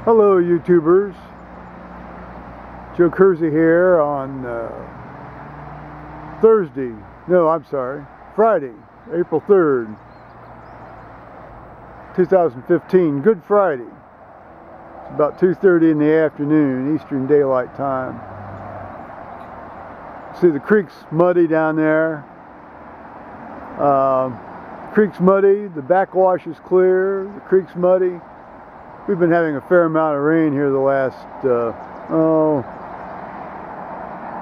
Hello, YouTubers. Joe Kersey here on Thursday. No, I'm sorry. Friday, April 3rd, 2015. Good Friday. It's about 2:30 in the afternoon, Eastern Daylight Time. See, the creek's muddy down there. Creek's muddy. The backwash is clear. The creek's muddy. We've been having a fair amount of rain here the last,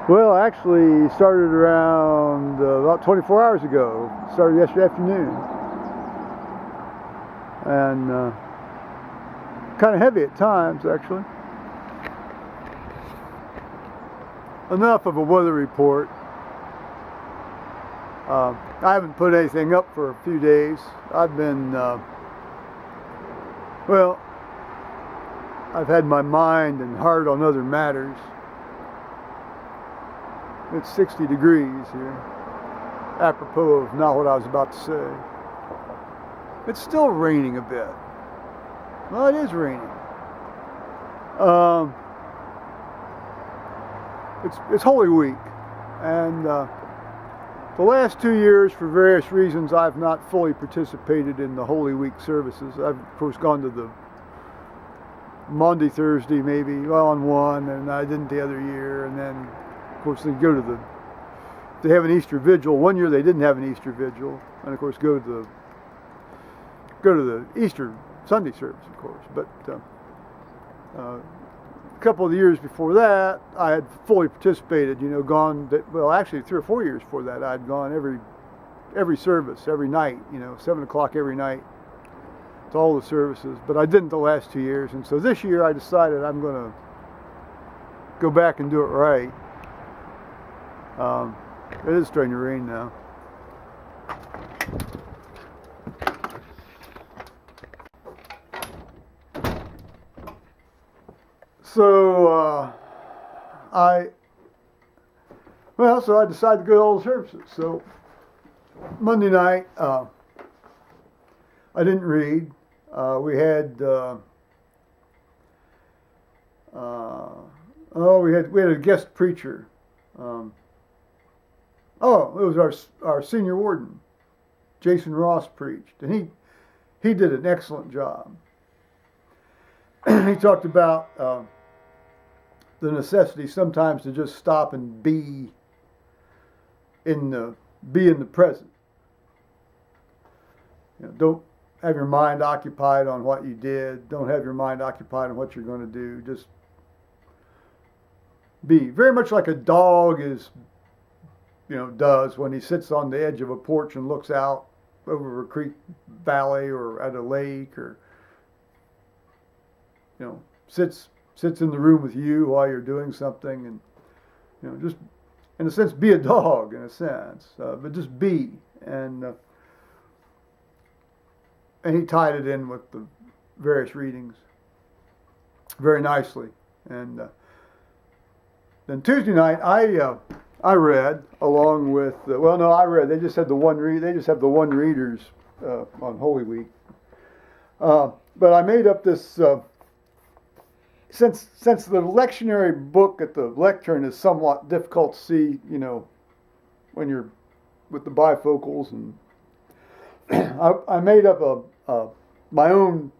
well, actually started around about 24 hours ago. Started yesterday afternoon. And kind of heavy at times, actually. Enough of a weather report. I haven't put anything up for a few days. I've been, well, I've had my mind and heart on other matters. It's 60 degrees here, apropos of not what I was about to say. It's still raining a bit. Well, it is raining. It's Holy Week, and the last 2 years, for various reasons, I've not fully participated in the Holy Week services. I've, of course, gone to the Monday, Thursday, maybe, well, on one, and I didn't the other year, and then, of course, they go to they have an Easter Vigil. One year they didn't have an Easter Vigil, and of course go to the Easter Sunday service, of course. But a couple of the years before that, I had fully participated. Gone. Well, actually, 3 or 4 years before that, I'd gone every service, every night. 7 o'clock every night to all the services. But I didn't the last 2 years, and so this year I decided I'm going to go back and do it right. It is starting to rain now. So I decided to go to all the services. So Monday night, I didn't read. We had we had a guest preacher. It was our senior warden, Jason Ross, preached, and he did an excellent job. He talked about the necessity sometimes to just stop and be in the present. Don't have your mind occupied on what you did. Don't have your mind occupied on what you're going to do. Just be. Very much like a dog does when he sits on the edge of a porch and looks out over a creek valley or at a lake, or sits in the room with you while you're doing something, and just in a sense be a dog in a sense, but just be. And he tied it in with the various readings very nicely. And then Tuesday night I read along with I read. They just had the one read. They just have the one readers on Holy Week. But I made up this. Since the lectionary book at the lectern is somewhat difficult to see, when you're with the bifocals, and I made up my own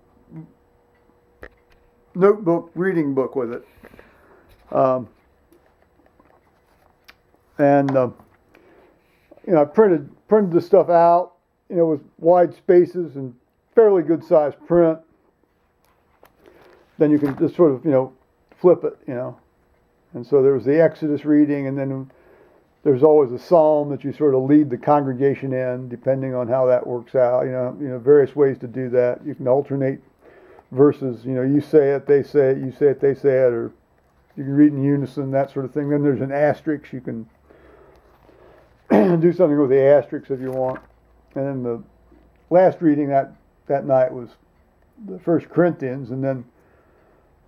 notebook reading book with it. I printed the stuff out, with wide spaces and fairly good sized print. Then you can just sort of, flip it, And so there was the Exodus reading, and then there's always a psalm that you sort of lead the congregation in, depending on how that works out. Various ways to do that. You can alternate verses. You say it, they say it. You say it, they say it, or you can read in unison, that sort of thing. Then there's an asterisk. You can do something with the asterisk if you want. And then the last reading that night was the 1 Corinthians, and then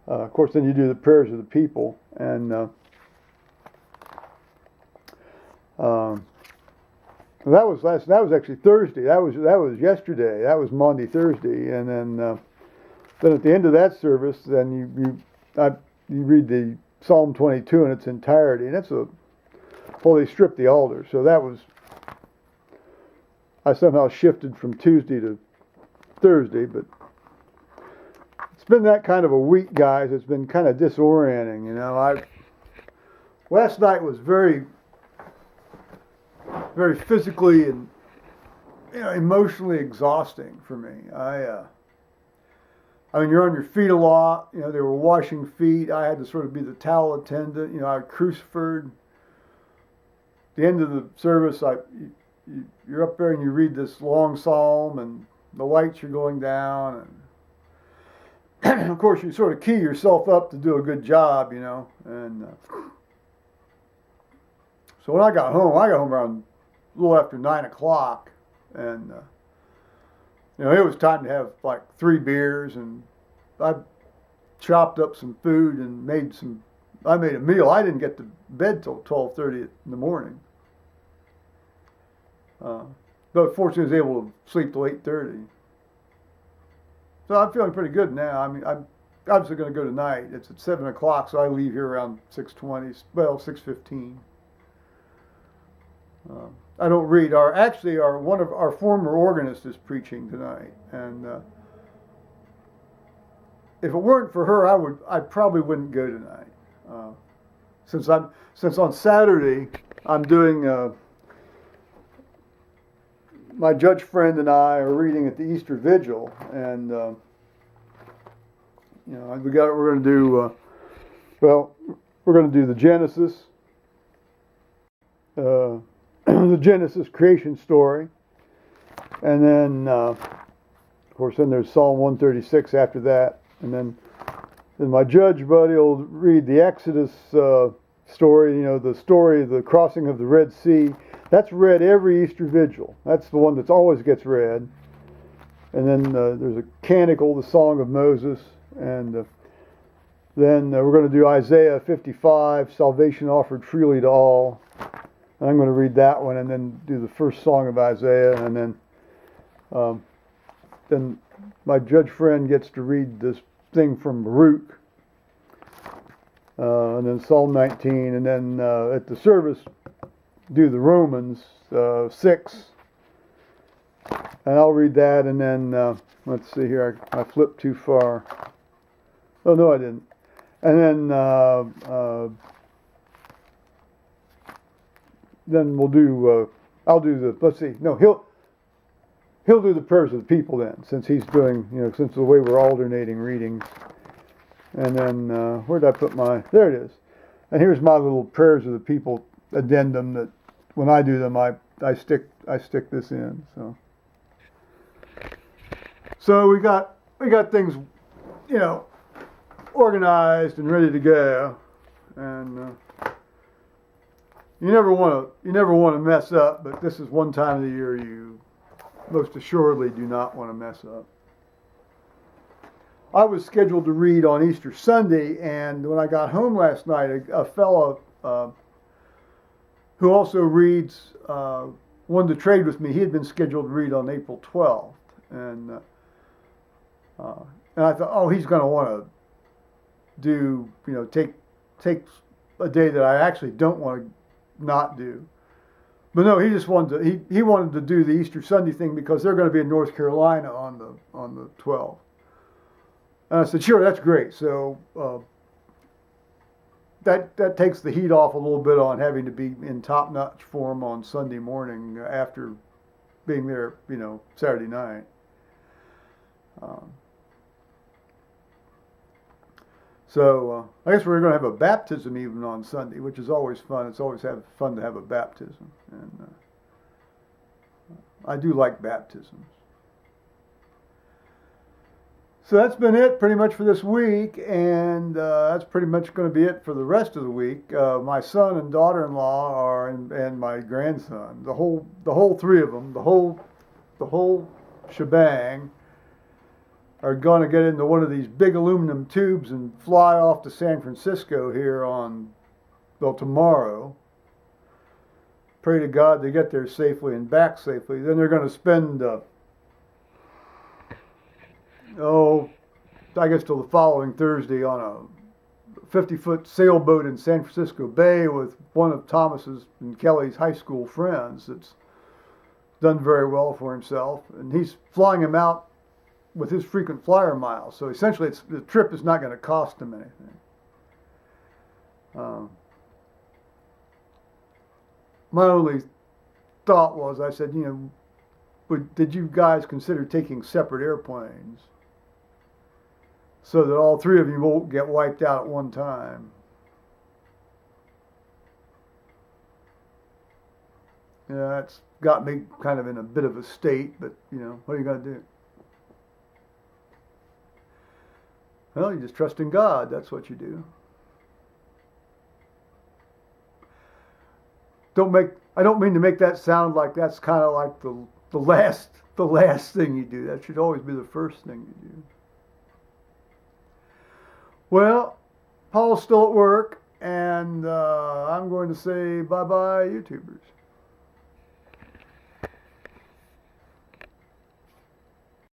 of course then you do the prayers of the people. And that was actually Thursday. That was yesterday. That was Monday, Thursday, and then Then at the end of that service, then you read the Psalm 22 in its entirety, and they stripped the altar. So that was, I somehow shifted from Tuesday to Thursday, but it's been that kind of a week, guys. It's been kind of disorienting, you know. Last night was very, very physically and emotionally exhausting for me. I mean, you're on your feet a lot. You know, they were washing feet. I had to sort of be the towel attendant. You know, I cruciferred. At the end of the service, you're up there and you read this long psalm, and the lights are going down, and of course you sort of key yourself up to do a good job, you know. And so when I got home around a little after 9 o'clock, and you know, it was time to have like 3 beers, and I chopped up some food and I made a meal. I didn't get to bed till 12:30 in the morning. But fortunately I was able to sleep till 8:30. So I'm feeling pretty good now. I mean, I'm obviously going to go tonight. It's at 7 o'clock, so I leave here around 6:20, well, 6:15. I don't read. One of our former organist is preaching tonight, and if it weren't for her, I probably wouldn't go tonight. Since on Saturday I'm doing. My judge friend and I are reading at the Easter Vigil, and you know, we're going to do the Genesis. The Genesis creation story, and then of course then there's Psalm 136 after that, and then my judge buddy will read the Exodus story, you know, the story of the crossing of the Red Sea. That's read every Easter Vigil. That's the one that always gets read. And then there's a canticle, the Song of Moses, and then we're going to do Isaiah 55, salvation offered freely to all. And I'm going to read that one, and then do the first song of Isaiah, and then my judge friend gets to read this thing from Baruch, and then Psalm 19, and then at the service do the Romans 6, and I'll read that, and then let's see here, I flipped too far. Oh no, I didn't. And then we'll do. I'll do the. Let's see. No, he'll do the prayers of the people then, since he's doing. You know, since the way we're alternating readings. And then where did I put my? There it is. And here's my little prayers of the people addendum that when I do them, I stick this in. So we got things, you know, organized and ready to go, and you never want to mess up, but this is one time of the year you most assuredly do not want to mess up. I was scheduled to read on Easter Sunday, and when I got home last night, a fellow who also reads wanted to trade with me. He had been scheduled to read on April 12th, and I thought, oh, he's going to want to do, you know, take a day that I actually don't want to not do. But no, he just wanted to, he wanted to do the Easter Sunday thing because they're going to be in North Carolina on the 12th. And I said, sure, that's great. So that takes the heat off a little bit on having to be in top-notch form on Sunday morning after being there, you know, Saturday night. So I guess we're going to have a baptism even on Sunday, which is always fun. It's always fun to have a baptism, and I do like baptisms. So that's been it pretty much for this week, and that's pretty much going to be it for the rest of the week. My son and daughter-in-law and my grandson, the whole three of them, the whole shebang, are going to get into one of these big aluminum tubes and fly off to San Francisco here tomorrow. Pray to God they get there safely and back safely. Then they're going to spend I guess, till the following Thursday on a 50-foot sailboat in San Francisco Bay with one of Thomas's and Kelly's high school friends that's done very well for himself. And he's flying him out with his frequent flyer miles. So essentially, the trip is not going to cost him anything. My only thought was, I said, did you guys consider taking separate airplanes so that all three of you won't get wiped out at one time? Yeah, it's got me kind of in a bit of a state, but what are you going to do? Well, you just trust in God. That's what you do. I don't mean to make that sound like that's kind of like the last thing you do. That should always be the first thing you do. Well, Paul's still at work, and I'm going to say bye-bye, YouTubers.